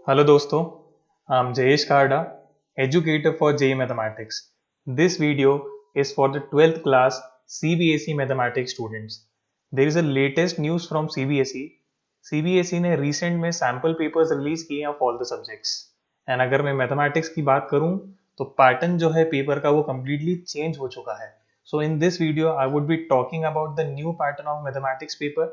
Hello दोस्तों, I'm Jayesh Karda, educator for JEE Mathematics. This video is for the 12th class CBSE Mathematics students. There is a latest news from CBSE. CBSE ने recent में sample papers release किए हैं of all the subjects. And अगर मैं mathematics की बात करूं तो pattern जो है paper का वो completely change हो चुका है. So in this video I would be talking about the new pattern of mathematics paper.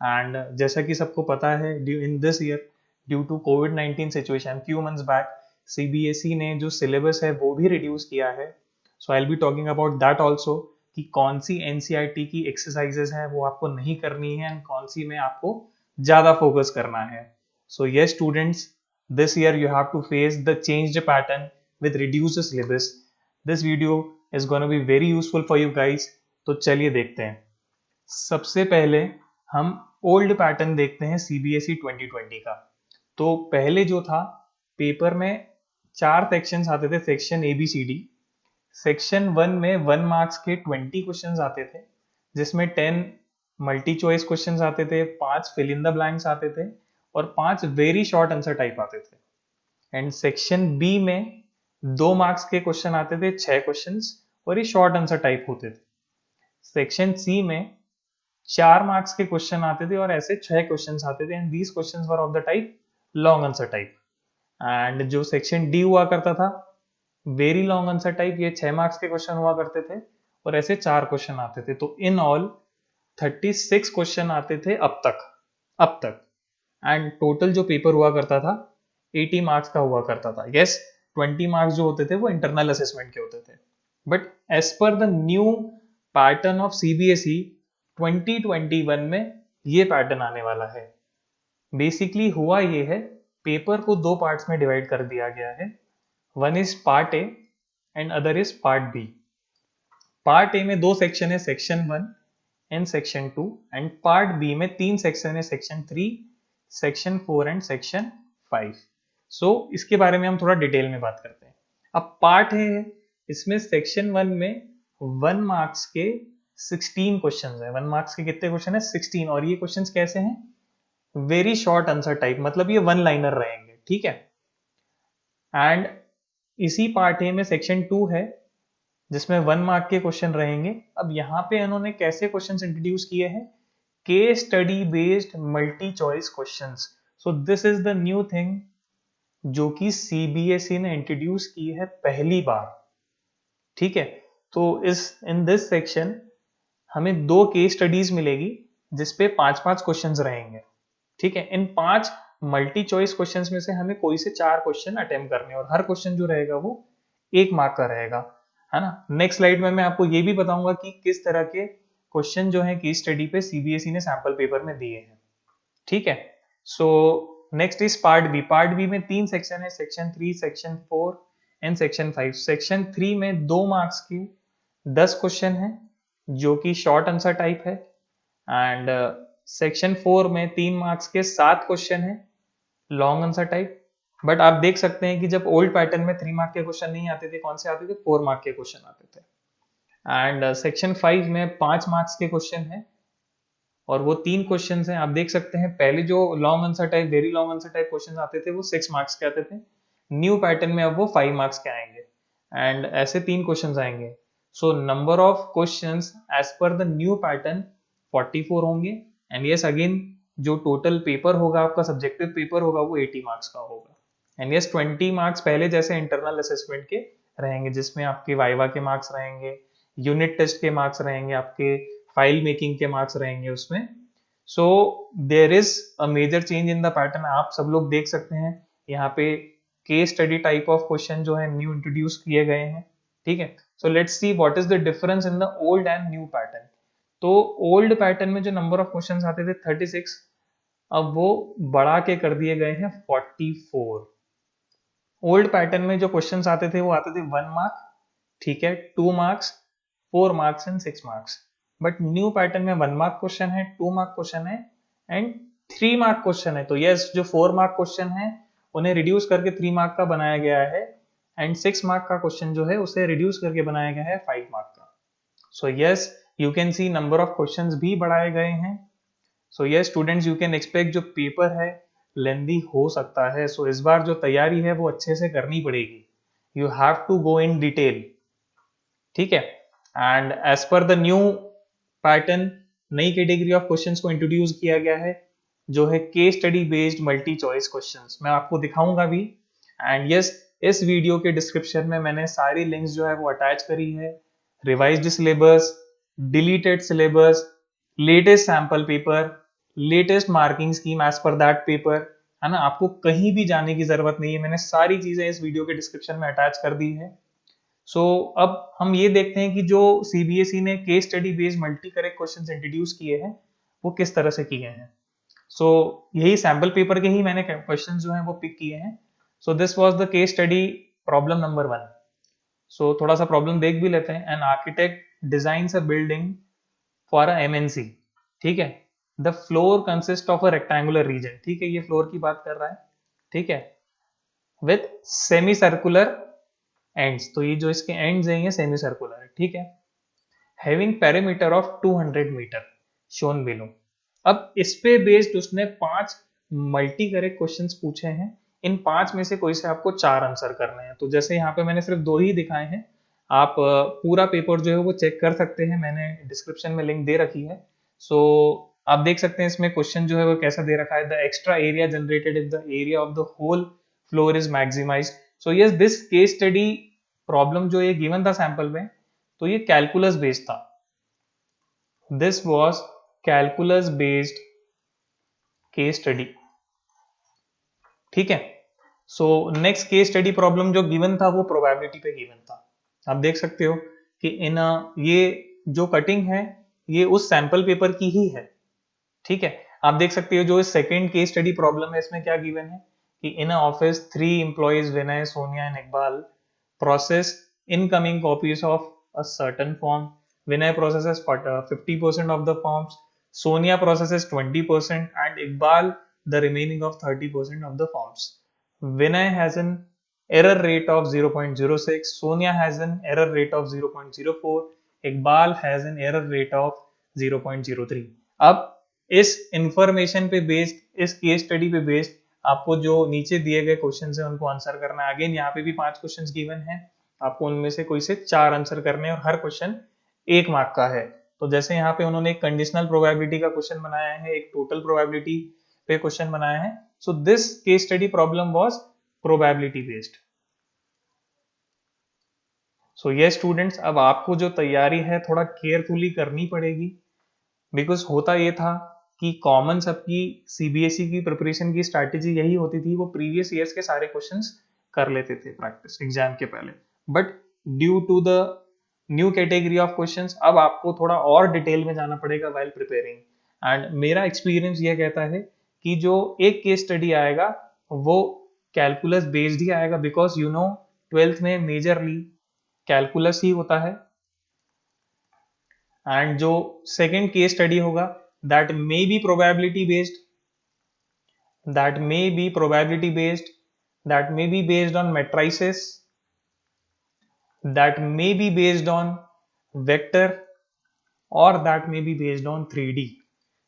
And जैसा कि सबको पता है in this year due to कोविड-19 situation few months back CBSE ने जो सिलेबस है वो भी रिड्यूस किया है. So I will be talking about that also कि कौन सी एनसीईआरटी की एक्सरसाइजेस हैं वो आपको नहीं करनी है एंड कौन सी में आपको ज़्यादा फोकस करना है. सो yes students, this year you have to face the changed pattern with reduced syllabus. This video is going to be very useful for you guys. तो चलिए देखते हैं. सबसे पहले हम ओल्ड पैटर्न देखते हैं सीबीएसई 2020 का. तो पहले जो था पेपर में 4 सेक्शंस आते थे, section A B C D. Section 1 में 1 मार्क्स के 20 क्वेश्चंस आते थे, जिसमें 10 मल्टी चॉइस क्वेश्चंस आते थे, 5 फिल इन द ब्लैंक्स आते थे और 5 वेरी शॉर्ट आंसर टाइप आते थे. एंड सेक्शन बी में 2 मार्क्स के क्वेश्चन आते थे, 6 क्वेश्चंस और ये शॉर्ट आंसर टाइप होते थे. सेक्शन सी में 4 मार्क्स के क्वेश्चन आते थे और ऐसे 6 क्वेश्चंस आते थे and these questions were of the type long answer type. And जो सेक्शन डी हुआ करता था वेरी लॉन्ग आंसर टाइप, ये 6 मार्क्स के क्वेश्चन हुआ करते थे और ऐसे 4 क्वेश्चन आते थे. तो इन ऑल 36 क्वेश्चन आते थे अब तक. एंड टोटल जो पेपर हुआ करता था 80 मार्क्स का हुआ करता था. यस, 20 मार्क्स जो होते थे वो इंटरनल असेसमेंट के होते थे. But as per the new pattern of CBSE 2021 में ये पैटर्न आने वाला है. बेसिकली हुआ ये है, पेपर को 2 पार्ट्स में डिवाइड कर दिया गया है. One is part A and other is part B. Part A में 2 सेक्शन है, section 1 and section 2. And part B में 3 सेक्शन है, section 3, section 4 and section 5. So इसके बारे में हम थोड़ा डिटेल में बात करते हैं. अब पार्ट है, इसमें सेक्शन 1 में 1 मार्क्स के 16 क्वेश्चंस है. 1 मार्क्स के कितने क्वेश्चन है? 16. और ये क्वेश्चंस कैसे हैं? वेरी शॉर्ट आंसर टाइप, मतलब ये 1 लाइनर रहेंगे. ठीक है. एंड इसी पार्ट ए में सेक्शन 2 है जिसमें 1 मार्क के क्वेश्चन रहेंगे. अब यहाँ पे इन्होंने कैसे क्वेश्चंस इंट्रोड्यूस किए हैं? Case study based multi choice questions. So this is the new thing जो कि सीबीएसई ने इंट्रोड्यूस की है पहली बार. ठीक है. तो इन दिस सेक्शन हमें 2 केस स्टडीज मिलेगी जिसपे 5-5 क्वेश्चंस रहेंगे. ठीक है. इन 5 मल्टी चॉइस क्वेश्चंस में से हमें कोई से 4 क्वेश्चन अटेम्प्ट करने और हर क्वेश्चन जो रहेगा वो 1 मार्क का रहेगा, है ना. नेक्स्ट स्लाइड में मैं आपको ये भी बताऊंगा कि किस तरह के क्वेश्चन जो है केस स्टडी पे सीबीएसई ने सैंपल पेपर में दिए हैं. ठीक है. So next is part B. Part B में 3 सेक्शन है, section 3, section 4 and section 5. Section 3 में 2 मार्क्स के 10 क्वेश्चन है जो कि शॉर्ट आंसर टाइप है. एंड सेक्शन 4 में 3 मार्क्स के 7 क्वेश्चन है लॉन्ग आंसर टाइप. बट आप देख सकते हैं कि जब ओल्ड पैटर्न में 3 मार्क के क्वेश्चन नहीं आते थे, कौन से आते थे? 4 मार्क के क्वेश्चन आते थे. एंड सेक्शन 5 में 5 मार्क्स के क्वेश्चन है और वो 3 क्वेश्चन हैं. आप देख सकते हैं पहले जो long answer type, very long answer type question आते थे वो 6 मार्क्स के आते थे. न्यू पैटर्न में अब वो 5 मार्क्स के आएंगे एंड ऐसे 3 क्वेश्चन आएंगे. So number of questions as per the new pattern 44 होंगे. एंड यस अगेन जो टोटल पेपर होगा आपका, सब्जेक्टिव पेपर होगा, वो 80 मार्क्स का होगा. एंड यस 20 मार्क्स पहले जैसे इंटरनल असेसमेंट के रहेंगे जिसमें आपके वाइवा के मार्क्स रहेंगे, यूनिट टेस्ट के मार्क्स रहेंगे, आपके फाइल मेकिंग के मार्क्स रहेंगे उसमें. So there is a major change in the pattern. आप सब लोग देख सकते हैं यहाँ पे case study type of question जो है न्यू इंट्रोड्यूस किए गए हैं. ठीक है. So let's see what is the difference in the old and new pattern. तो ओल्ड पैटर्न में जो नंबर ऑफ क्वेश्चंस आते थे 36, अब वो बढ़ा के कर दिए गए हैं 44. ओल्ड पैटर्न में जो क्वेश्चंस आते थे वो आते थे 1 मार्क, ठीक है, 2 marks, 4 marks and 6 marks. But new pattern में 1 मार्क क्वेश्चन है, 2 मार्क क्वेश्चन है एंड 3 मार्क क्वेश्चन है. तो यस, जो 4 मार्क क्वेश्चन है उन्हें रिड्यूस करके 3 मार्क का बनाया गया है एंड 6 मार्क का क्वेश्चन जो है उसे रिड्यूस करके बनाया गया है 5 मार्क का. So yes, you can see number of questions भी बढ़ाए गए हैं. So yes students, you can expect जो पेपर है लेंदी हो सकता है। सो इस बार जो तैयारी है वो अच्छे से करनी पड़ेगी। You have to go in detail, ठीक है। And as per the new pattern, नई कैटेगरी ऑफ क्वेश्चंस को इंट्रोड्यूस किया गया है, जो है case study based multi choice questions. मैं आपको दिखाऊंगा भी। एंड यस, इस वीडियो के डिस्क्रिप्शन में मैंने सारी लिंक्स जो है वो अटैच करी है। Revised syllabus, deleted syllabus, latest sample paper, latest marking scheme as per that paper, है ना। आपको कहीं भी जाने की जरूरत नहीं है, मैंने सारी चीजें इस वीडियो के डिस्क्रिप्शन में अटैच कर दी है। अब हम ये देखते हैं कि जो सीबीएसई ने case study based multi correct questions introduce किए हैं वो किस तरह से किए हैं। यही सैंपल पेपर के ही मैंने क्वेश्चंस जो हैं वो पिक किए हैं। This was the case study problem number 1। थोड़ा सा प्रॉब्लम देख भी लेते हैं। An architect designs a building for a MNC, ठीक है। The floor consist of a rectangular reason, ठीक है, ये फ्लोर की बात कर रहा है, ठीक है, विथ सेमी सर्कुलर एंड्स। तो ये जो इसके एंड्स हैं ये सेमी सर्कुलर है, ठीक है। Having perimeter of 200 metre shown below. अब इस पे बेस्ड उसने 5 मल्टी करेक्ट क्वेश्चंस पूछे हैं। इन 5 में से कोई से आपको 4 आंसर करने हैं। तो जैसे यहाँ पे मैंने सिर्फ 2 ही दिखाए हैं, आप पूरा पेपर जो है वो चेक कर सकते हैं, मैंने डिस्क्रिप्शन में लिंक दे रखी है। सो आप देख सकते हैं इसमें क्वेश्चन जो है वो कैसा दे रखा है। The extra area generated if the area of the whole floor is maximised. So yes, this case study problem जो ये गिवन था सैंपल में, तो ये कैलकुलस बेस्ड था। This was calculus based case study, ठीक है। नेक्स्ट केस स्टडी प्रॉब्लम जो गिवन था वो प्रोबेबिलिटी पे गिवन था। आप देख सकते हो कि इन ये जो कटिंग है ये उस सैंपल पेपर की ही है, ठीक है। आप देख सकते हो जो सेकंड केस स्टडी प्रॉब्लम है इसमें क्या गिवन है कि in office 3 employees Vinay, Sonia and Iqbal process incoming copies of a certain form. Vinay processes 50% of the forms, Sonia processes 20% and Iqbal the remaining of 30% of the forms. Vinay has an error rate of 0.06, Sonia has an error rate of 0.04, Iqbal has an error rate of 0.03। अब इस information पे based, इस case study पे based आपको जो नीचे दिए गए क्वेश्चन है उनको आंसर करना है। अगेन यहाँ पे भी 5 क्वेश्चन गिवन है, आपको उनमें से कोई से 4 आंसर करने हैं और हर क्वेश्चन 1 मार्क का है। तो जैसे यहाँ पे उन्होंने एक कंडीशनल प्रोबेबिलिटी का क्वेश्चन बनाया है, एक टोटल प्रोबेबिलिटी पे क्वेश्चन बनाया है। This case study problem was probability based. ये स्टूडेंट्स, अब आपको जो तैयारी है थोड़ा केयरफुली करनी पड़ेगी, बिकॉज होता ये था कि कॉमन सबकी सीबीएसई की प्रिपरेशन की स्ट्रैटेजी यही होती थी, वो प्रीवियस ईयर्स के सारे क्वेश्चंस कर लेते थे प्रैक्टिस एग्जाम के पहले। But due to the new category of questions अब आपको थोड़ा और डिटेल में जाना पड़ेगा वाइल प्रिपेयरिंग। एंड मेरा एक्सपीरियंस ये कहता है कि जो एक केस स्टडी आएगा वो कैलकुलस बेस्ड ही आएगा, बिकॉज यू नो 12th में मेजरली कैलकुलस ही होता है। एंड जो सेकेंड केस स्टडी होगा that may be probability based, that may be probability based, that may be based on matrices, that may be based on vector और that may be based on 3D।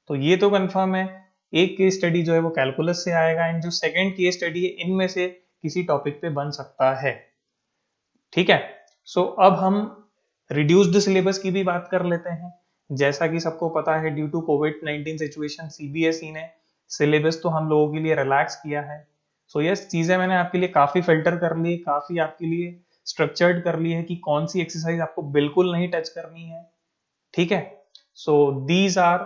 तो ये तो confirm है, एक case study जो है वो calculus से आएगा एंड जो सेकंड केस स्टडी है इनमें से किसी टॉपिक पे बन सकता है, ठीक है। अब हम रिड्यूस्ड सिलेबस की भी बात कर लेते हैं। जैसा कि सबको पता है, ड्यू टू कोविड-19 सिचुएशन सीबीएसई ने सिलेबस तो हम लोगों के लिए रिलैक्स किया है। यस, चीजें मैंने आपके लिए काफी फिल्टर कर ली, काफी आपके लिए स्ट्रक्चर्ड कर ली है कि कौन सी एक्सरसाइज आपको बिल्कुल नहीं टच करनी है, ठीक है। These are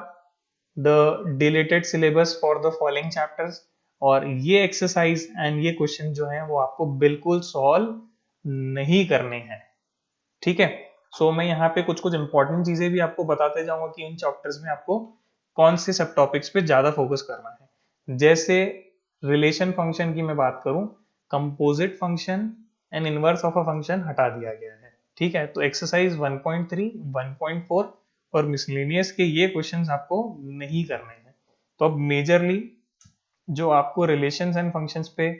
the deleted syllabus for the following chapters, और ये एक्सरसाइज एंड ये क्वेश्चन जो है वो आपको बिल्कुल सॉल्व नहीं करने हैं, ठीक है। मैं यहाँ पे कुछ कुछ इंपॉर्टेंट चीजें भी आपको बताते जाऊंगा कि इन चैप्टर्स में आपको कौन से सब टॉपिक्स पे ज्यादा फोकस करना है। जैसे रिलेशन फंक्शन की मैं बात करूं, composite function and inverse of a function हटा दिया गया है, ठीक है। तो एक्सरसाइज 1.3, 1.4 और मिसलेनियस के ये क्वेश्चंस आपको नहीं करने हैं। तो अब मेजरली जो आपको रिलेशंस एंड फंक्शंस पे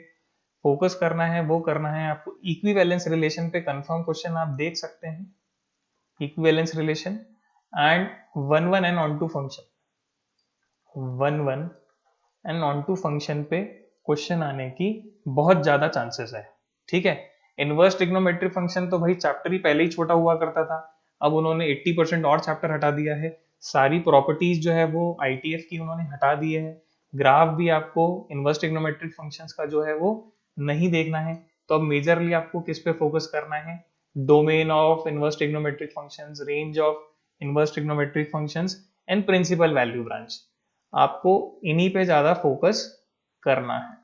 फोकस करना है वो करना है आपको इक्विवेलेंस रिलेशन पे। कंफर्म क्वेश्चन आप देख सकते हैं, equivalence relation and 1 1 and onto function, 1 1 and onto function पे क्वेश्चन आने की बहुत ज़्यादा चांसेस है। ठीक है, इनवर्स ट्रिग्नोमेट्री फंक्शन तो भाई चैप्टर ही पहले ही छोटा हुआ करता था, अब उन्होंने 80% और चैप्टर हटा दिया है। सारी प्रॉपर्टीज जो है वो आईटीएफ की उन्होंने हटा दिए हैं। ग्राफ भी आपको इनवर्स ट्रिग्नोमेट्रिक फंक्शंस का जो है वो नहीं देखना है। तो अब मेजरली आपको किस पे फोकस करना है? Domain of inverse trigonometric functions, range of inverse trigonometric functions and principal value branch, आपको इन्हीं पे ज्यादा फोकस करना है।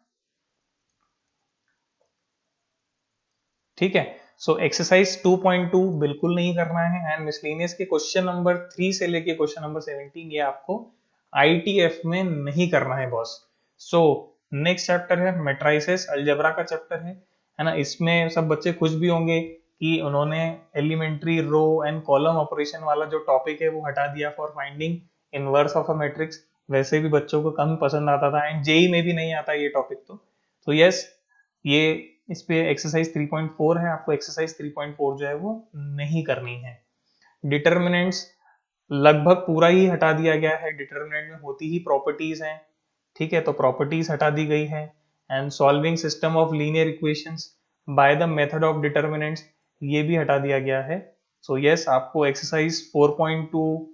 ठीक है, सो एक्सरसाइज 2.2 बिल्कुल नहीं करना है, एंड मिसलेनियस के क्वेश्चन नंबर 3 से लेके क्वेश्चन नंबर 17 ये आपको आईटीएफ में नहीं करना है बॉस। सो नेक्स्ट चैप्टर है मैट्राइसेस, अलजेब्रा का चैप्टर है ना। इसमें सब बच्चे खुश भी होंगे कि उन्होंने elementary row and column operation वाला जो टॉपिक है वो हटा दिया for finding inverse of a matrix. वैसे भी बच्चों को कम पसंद आता था, एंड जेई में भी नहीं आता ये टॉपिक। तो यस, ये इस पे एक्सरसाइज 3.4 है, आपको एक्सरसाइज 3.4 जो है वो नहीं करनी है। डिटर्मिनेंट्स लगभग पूरा ही हटा दिया गया है, डिटर्मिनेंट में होती ही प्रॉपर्टीज हैं। ठीक है, तो प्रॉपर्टीज हटा दी गई है। And solving system of linear equations by the method of determinants, ये भी हटा दिया गया है। सो यस, आपको एक्सरसाइज 4.2,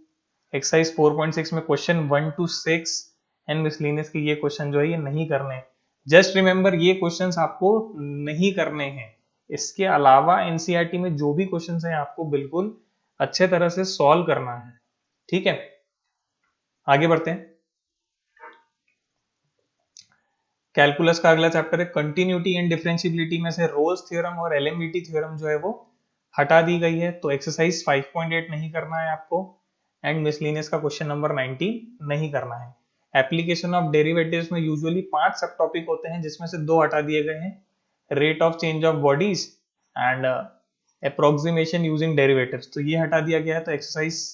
एक्सरसाइज 4.6 में क्वेश्चन 1 to 6 एंड मिसलेनियस के ये क्वेश्चन जो है ये नहीं करने। जस्ट रिमेंबर, ये क्वेश्चंस आपको नहीं करने हैं। इसके अलावा एनसीईआरटी में जो भी क्वेश्चंस हैं आपको बिल्कुल अच्छे तरह से सॉल्व करना है। ठीक है, आगे बढ़ते हैं। कैलकुलस का अगला चैप्टर है कंटिन्यूटी एंड डिफरेंशियबिलिटी, में से रोल्स थ्योरम और एलएमवीटी थ्योरम जो है वो हटा दी गई है। तो एक्सरसाइज 5.8 नहीं करना है आपको, एंड मिसलेनियस का क्वेश्चन नंबर 19 नहीं करना है। एप्लीकेशन ऑफ डेरिवेटिव्स में यूजुअली 5 सब टॉपिक होते हैं, जिसमें से 2 हटा दिए गए हैं, rate of change of bodies and approximation using derivatives, तो ये हटा दिया गया है। तो एक्सरसाइज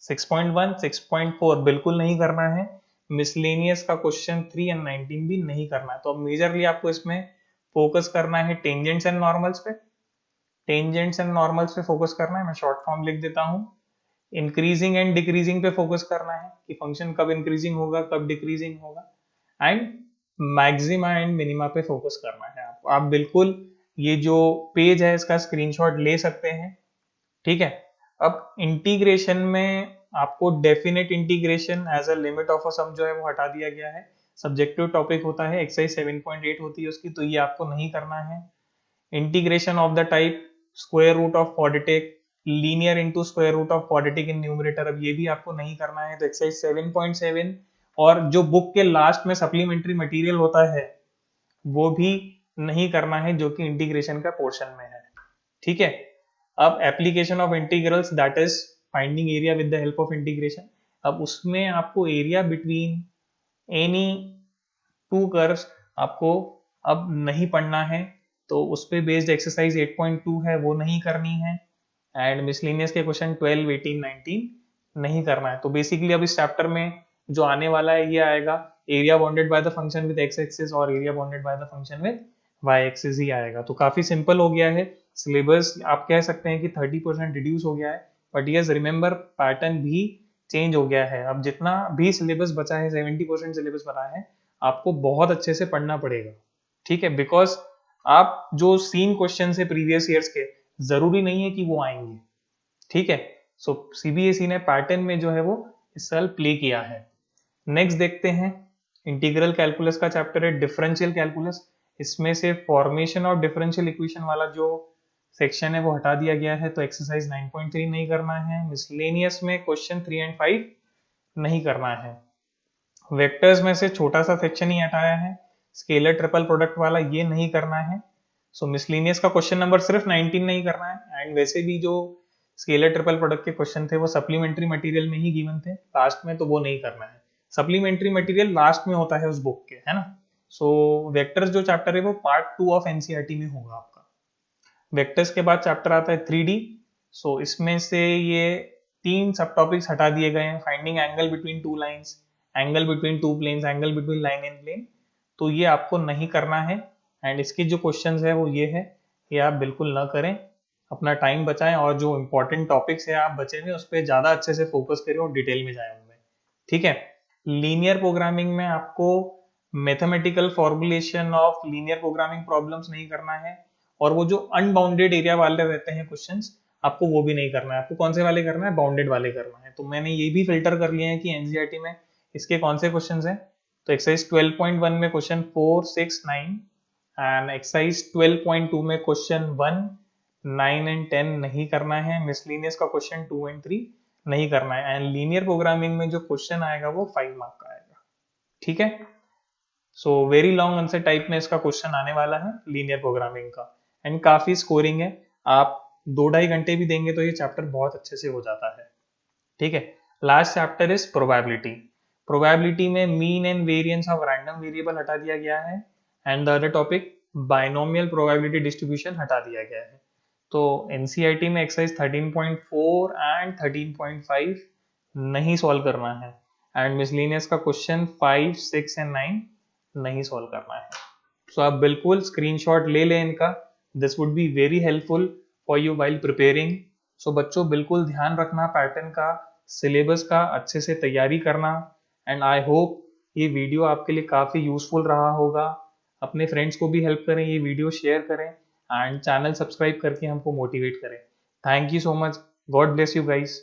6.1, 6.4 बिल्कुल नहीं करना है। मिसलेनियस का क्वेश्चन 3 एंड 19 भी नहीं करना है। तो अब मेजरली आपको इसमें फोकस करना है टेंजेंट्स एंड नॉर्मल्स पे, टेंजेंट्स एंड नॉर्मल्स पे फोकस करना है। मैं शॉर्ट फॉर्म लिख देता हूं। इंक्रीजिंग एंड डिक्रीजिंग पे फोकस करना है कि फंक्शन कब इंक्रीजिंग होगा कब डिक्रीजिंग होगा, एंड मैक्सिमा एंड मिनिमा पे फोकस करना है आपको। आप बिल्कुल ये जो पेज है इसका स्क्रीनशॉट ले सकते हैं। ठीक है, अब इंटीग्रेशन में आपको definite integration as a limit of a sum जो है वो हटा दिया गया है। सब्जेक्टिव टॉपिक होता है, एक्सरसाइज 7.8 होती है उसकी, तो ये आपको नहीं करना है। Integration of the type square root of quadratic, linear into square root of quadratic in numerator, अब ये भी आपको नहीं करना है। तो एक्सरसाइज 7.7 और जो बुक के लास्ट में सप्लीमेंट्री मटेरियल होता है वो भी नहीं करना है, जो कि इंटीग्रेशन का पोर्शन में है। ठीक है, अब application of integrals, that is finding area with the help of integration. अब उसमें आपको area between any two curves आपको अब नहीं पढ़ना है, तो उस पे बेस्ड एक्सरसाइज 8.2 है वो नहीं करनी है। एंड मिसलेनियस के क्वेश्चन 12, 18, 19 नहीं करना है। तो बेसिकली अब इस चैप्टर में जो आने वाला है ये आएगा area bounded by the function with X axis और area bounded by the function with Y axis ही आएगा। तो काफी सिंपल हो गया है सिलेबस, आप कह सकते हैं कि 30% रिड्यूस हो गया है। बट यस रिमेंबर, पैटर्न भी चेंज हो गया है। अब जितना भी सिलेबस बचा है, 70% सिलेबस बना है, आपको बहुत अच्छे से पढ़ना पड़ेगा। ठीक है, बिकॉज आप जो सीन क्वेश्चन है प्रीवियस ईयर्स के, जरूरी नहीं है कि वो आएंगे। ठीक है, सो सीबीएसई ने पैटर्न में जो है वो इस साल प्ले किया है। नेक्स्ट देखते हैं, इंटीग्रल कैलकुलस का चैप्टर है डिफरेंशियल कैलकुलस। इसमें से फॉर्मेशन ऑफ डिफरेंशियल इक्वेशन वाला जो सेक्शन है वो हटा दिया गया है। तो एक्सरसाइज 9.3 नहीं करना है। मिसलेनियस में क्वेश्चन 3 एंड 5 नहीं करना है। वेक्टर्स में से छोटा सा सेक्शन ही हटाया है, स्केलर ट्रिपल प्रोडक्ट वाला, ये नहीं करना है। सो मिसलेनियस का क्वेश्चन नंबर सिर्फ 19 नहीं करना है। एंड वैसे भी जो स्केलर ट्रिपल प्रोडक्ट के क्वेश्चन थे वो सप्लीमेंट्री मटेरियल में ही गिवन थे लास्ट में, तो वो नहीं करना है। सप्लीमेंट्री मटेरियल लास्ट में होता है उस बुक के, है ना। सो वेक्टर्स जो चैप्टर है वो पार्ट 2 ऑफ एनसीईआरटी में होगा आपका। वेक्टर्स के बाद चैप्टर आता है 3D। सो इसमें से ये 3 सब टॉपिक्स हटा दिए गए हैं, finding angle between two lines, angle between two planes, angle between line and plane, तो ये आपको नहीं करना है। एंड इसके जो क्वेश्चंस है वो ये है, ये आप बिल्कुल ना करें, अपना टाइम बचाएं, और जो इंपॉर्टेंट टॉपिक्स है आप बचे हुए उस पर ज्यादा अच्छे से फोकस करें और डिटेल में जाएं उनमें। ठीक है, लीनियर प्रोग्रामिंग में आपको mathematical formulation of linear programming problems नहीं करना है, और वो जो अनबाउंडेड एरिया वाले रहते हैं क्वेश्चंस, आपको वो भी नहीं करना है। आपको कौन से वाले करना है? बाउंडेड वाले करना है। तो मैंने ये भी फिल्टर कर लिए हैं कि एनसीईआरटी में इसके कौन से क्वेश्चंस हैं। तो एक्सरसाइज 12.1 में क्वेश्चन 4, 6, 9 एंड एक्सरसाइज 12.2 में क्वेश्चन 1, 9 एंड 10 नहीं करना है। मिसलिनियस का क्वेश्चन 2 एंड 3 नहीं करना है। एंड लीनियर प्रोग्रामिंग में जो क्वेश्चन आएगा वो 5 मार्क का आएगा। ठीक है, so very long answer type में इसका क्वेश्चन आने वाला है लीनियर प्रोग्रामिंग का, एंड काफी स्कोरिंग है। आप 2-2.5 घंटे भी देंगे तो ये चैप्टर बहुत अच्छे से हो जाता है। ठीक है, last chapter is probability. Probability में mean and variance of random variable हटा दिया गया है, and the other topic binomial probability distribution हटा दिया गया है। तो एनसीईआरटी में एक्सरसाइज 13.4 एंड 13.5 नहीं सॉल्व करना है, एंड मिसलेनियस का क्वेश्चन 5, 6 एंड 9 नहीं सॉल्व करना है। सो आप बिल्कुल स्क्रीनशॉट ले लें इनका, this would be very helpful for you while preparing. So बच्चों बिल्कुल ध्यान रखना पैटर्न का, सिलेबस का अच्छे से तैयारी करना, एंड आई होप ये वीडियो आपके लिए काफ़ी यूजफुल रहा होगा। अपने फ्रेंड्स को भी हेल्प करें, ये वीडियो शेयर करें, एंड चैनल सब्सक्राइब करके हमको मोटिवेट करें। Thank you so much, God bless you guys.